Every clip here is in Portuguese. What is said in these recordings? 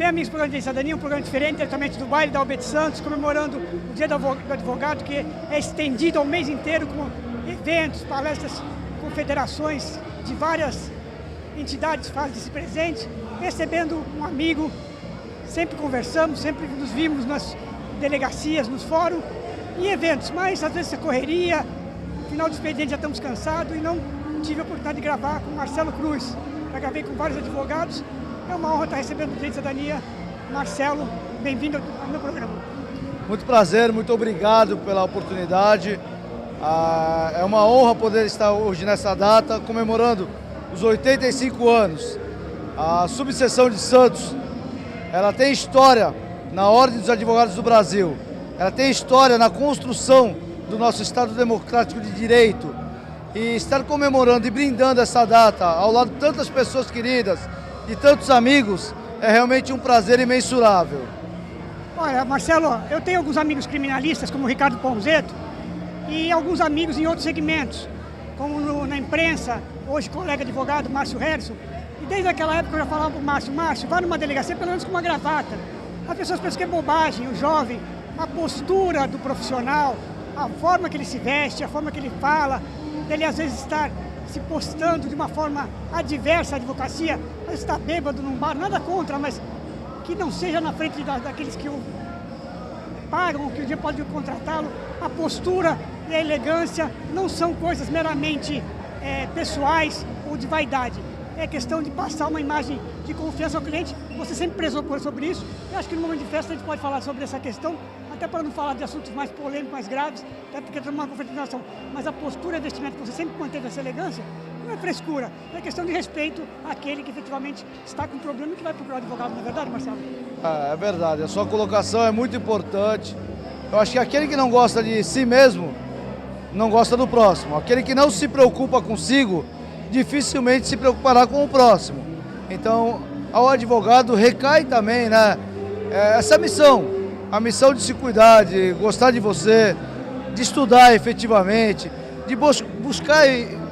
Bem, amigos do programa de Cidadania, um programa diferente, diretamente do baile da Albete Santos, comemorando o Dia do Advogado, que é estendido ao mês inteiro com eventos, palestras, confederações de várias entidades fazem esse presente, recebendo um amigo, sempre conversamos, sempre nos vimos nas delegacias, nos fóruns e eventos, mas às vezes a correria, no final do expediente já estamos cansados e não tive a oportunidade de gravar com Marcelo Cruz. Já gravei com vários advogados. É uma honra estar recebendo o Direito de Cidadania. Marcelo, bem-vindo ao meu programa. Muito prazer, muito obrigado pela oportunidade. É uma honra poder estar hoje nessa data, comemorando os 85 anos. A subseção de Santos, ela tem história na Ordem dos Advogados do Brasil. Ela tem história na construção do nosso Estado Democrático de Direito. E estar comemorando e brindando essa data ao lado de tantas pessoas queridas e tantos amigos é realmente um prazer imensurável. Olha, Marcelo, eu tenho alguns amigos criminalistas, como o Ricardo Ponzeto, e alguns amigos em outros segmentos, como na imprensa, hoje colega advogado, Márcio Harrison. E desde aquela época eu já falava para o Márcio, vá numa delegacia pelo menos com uma gravata. As pessoas pensam que é bobagem, o jovem, a postura do profissional, a forma que ele se veste, a forma que ele fala, dele às vezes estar se postando de uma forma adversa à advocacia, mas está bêbado num bar, nada contra, mas que não seja na frente daqueles que o pagam, que o dia pode contratá-lo. A postura e a elegância não são coisas meramente pessoais ou de vaidade. É questão de passar uma imagem de confiança ao cliente. Você sempre prezou sobre isso. Eu acho que no momento de festa a gente pode falar sobre essa questão, até para não falar de assuntos mais polêmicos, mais graves, até porque tem uma confraternização. Mas a postura e vestimento que você sempre manteve essa elegância, não é frescura, é questão de respeito àquele que efetivamente está com problema e que vai procurar advogado, não é verdade, Marcelo? É verdade, a sua colocação é muito importante. Eu acho que aquele que não gosta de si mesmo, não gosta do próximo. Aquele que não se preocupa consigo, dificilmente se preocupará com o próximo. Então, ao advogado recai também, né, essa missão. A missão de se cuidar, de gostar de você, de estudar efetivamente, de buscar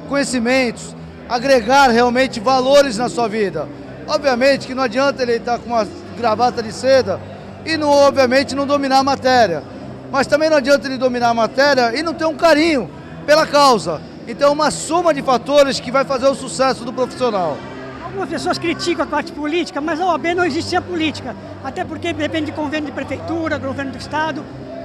conhecimentos, agregar realmente valores na sua vida. Obviamente que não adianta ele estar com uma gravata de seda e obviamente não dominar a matéria. Mas também não adianta ele dominar a matéria e não ter um carinho pela causa. Então é uma soma de fatores que vai fazer o sucesso do profissional. Algumas pessoas criticam a parte política, mas a OAB não existia política. Até porque depende de convênio de prefeitura, governo do Estado.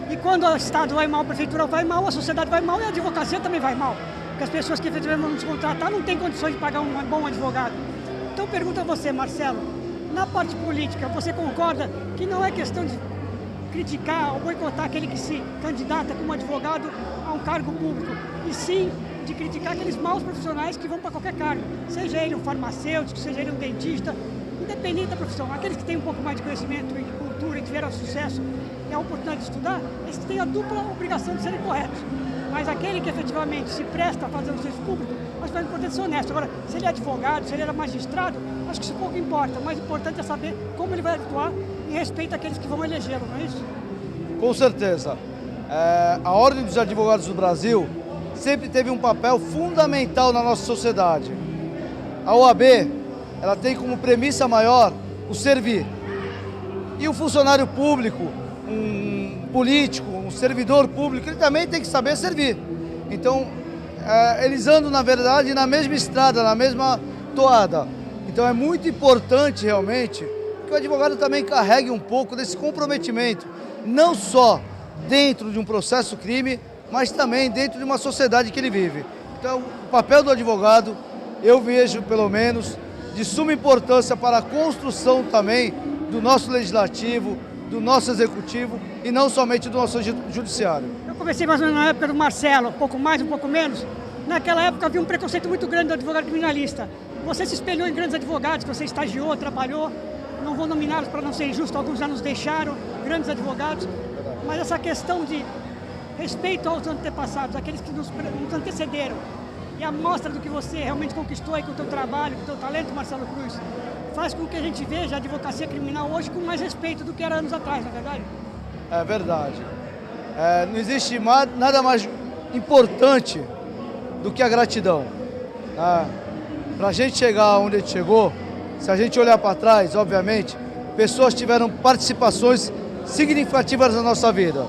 E quando o Estado vai mal, a prefeitura vai mal, a sociedade vai mal e a advocacia também vai mal. Porque as pessoas que efetivamente vão nos contratar não têm condições de pagar um bom advogado. Então pergunto a você, Marcelo, na parte política, você concorda que não é questão de criticar ou boicotar aquele que se candidata como advogado a um cargo público, e sim de criticar aqueles maus profissionais que vão para qualquer cargo, seja ele um farmacêutico, seja ele um dentista, independente da profissão. Aqueles que têm um pouco mais de conhecimento e de cultura e tiveram sucesso e a oportunidade de estudar, eles têm a dupla obrigação de serem corretos. Mas aquele que efetivamente se presta a fazer o serviço público, mas é importante ser honesto. Agora, se ele é advogado, se ele é magistrado, acho que isso pouco importa. O mais importante é saber como ele vai atuar em respeito àqueles que vão elegê-lo, não é isso? Com certeza. A Ordem dos Advogados do Brasil sempre teve um papel fundamental na nossa sociedade. A OAB, ela tem como premissa maior o servir. E o funcionário público, um político, um servidor público, ele também tem que saber servir. Então, eles andam, na verdade, na mesma estrada, na mesma toada. Então, é muito importante, realmente, que o advogado também carregue um pouco desse comprometimento, não só dentro de um processo crime, mas também dentro de uma sociedade que ele vive. Então, o papel do advogado, eu vejo, pelo menos, de suma importância para a construção também do nosso legislativo, do nosso executivo e não somente do nosso judiciário. Eu comecei mais ou menos na época do Marcelo, um pouco mais, um pouco menos. Naquela época havia um preconceito muito grande do advogado criminalista. Você se espelhou em grandes advogados, que você estagiou, trabalhou, não vou nominá-los para não ser injusto, alguns já nos deixaram, grandes advogados, mas essa questão de respeito aos antepassados, aqueles que nos antecederam, e a mostra do que você realmente conquistou aí com o teu trabalho, com o teu talento, Marcelo Cruz, faz com que a gente veja a advocacia criminal hoje com mais respeito do que era anos atrás, não é verdade? É verdade. Não existe nada mais importante do que a gratidão. Para a gente chegar onde a gente chegou, se a gente olhar para trás, obviamente, pessoas tiveram participações significativas na nossa vida.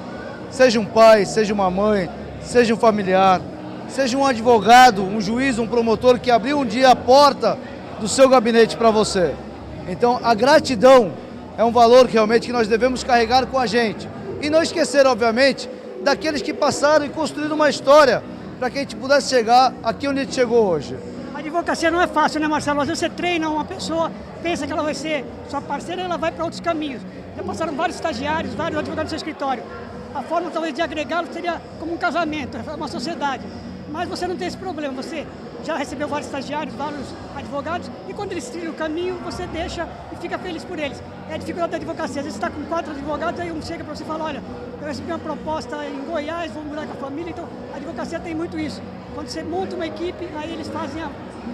Seja um pai, seja uma mãe, seja um familiar, seja um advogado, um juiz, um promotor que abriu um dia a porta do seu gabinete para você. Então, a gratidão é um valor que nós devemos carregar com a gente. E não esquecer, obviamente, daqueles que passaram e construíram uma história para que a gente pudesse chegar aqui onde a gente chegou hoje. A advocacia não é fácil, né, Marcelo? Às vezes você treina uma pessoa, pensa que ela vai ser sua parceira e ela vai para outros caminhos. Já passaram vários estagiários, vários advogados no seu escritório. A forma, talvez, de agregá-los seria como um casamento, uma sociedade. Mas você não tem esse problema, você já recebeu vários estagiários, vários advogados, e quando eles trilham o caminho, você deixa e fica feliz por eles. É a dificuldade da advocacia. Às vezes você está com 4 advogados, aí um chega para você e fala, olha, eu recebi uma proposta em Goiás, vou mudar com a família. Então, a advocacia tem muito isso. Quando você monta uma equipe, aí eles fazem a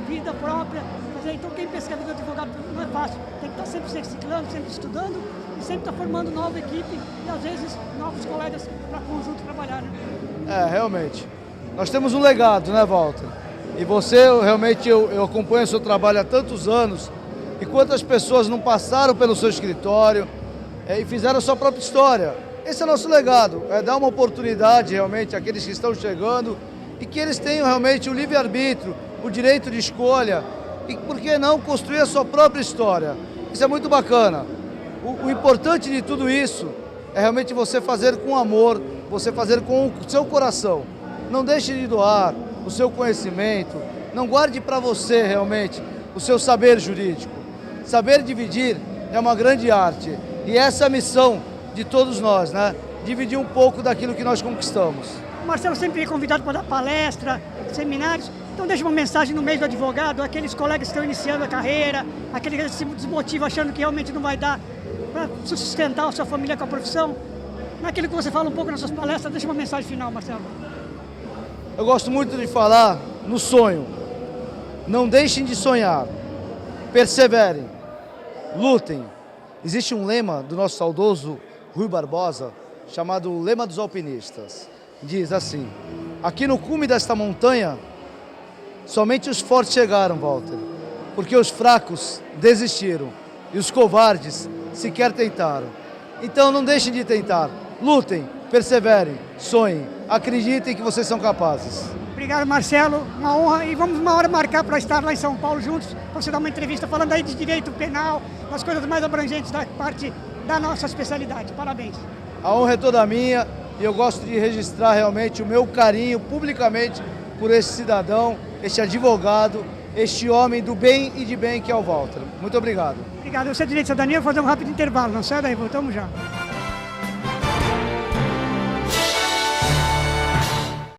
vida própria. Então, quem pensa que a vida do advogado não é fácil, tem que estar sempre se reciclando, sempre estudando e sempre estar formando nova equipe e, às vezes, novos colegas para conjunto trabalhar, né? Realmente. Nós temos um legado, né, Walter? E você, eu acompanho o seu trabalho há tantos anos, e quantas pessoas não passaram pelo seu escritório e fizeram a sua própria história. Esse é o nosso legado, é dar uma oportunidade realmente àqueles que estão chegando e que eles tenham realmente o livre-arbítrio, o direito de escolha e, por que não, construir a sua própria história. Isso é muito bacana. O importante de tudo isso é realmente você fazer com amor, você fazer com o seu coração. Não deixe de doar o seu conhecimento, não guarde para você realmente o seu saber jurídico. Saber dividir é uma grande arte e essa é a missão de todos nós, né? Dividir um pouco daquilo que nós conquistamos. O Marcelo sempre é convidado para dar palestra, seminários, então deixa uma mensagem no meio do advogado, aqueles colegas que estão iniciando a carreira, aquele que se desmotiva achando que realmente não vai dar para sustentar a sua família com a profissão. Naquilo que você fala um pouco nas suas palestras, deixa uma mensagem final, Marcelo. Eu gosto muito de falar no sonho. Não deixem de sonhar. Perseverem. Lutem. Existe um lema do nosso saudoso Rui Barbosa, chamado Lema dos Alpinistas. Diz assim: aqui no cume desta montanha, somente os fortes chegaram, Walter, porque os fracos desistiram e os covardes sequer tentaram. Então não deixem de tentar. Lutem, perseverem, sonhem, acreditem que vocês são capazes. Obrigado, Marcelo, uma honra, e vamos uma hora marcar para estar lá em São Paulo juntos, para você dar uma entrevista falando aí de direito penal, das coisas mais abrangentes da parte da nossa especialidade. Parabéns. A honra é toda minha e eu gosto de registrar realmente o meu carinho publicamente por esse cidadão, este advogado, este homem do bem e de bem que é o Walter. Muito obrigado. Obrigado. Eu sou Direito de Cidadania, vou fazer um rápido intervalo, não sai daí, voltamos já.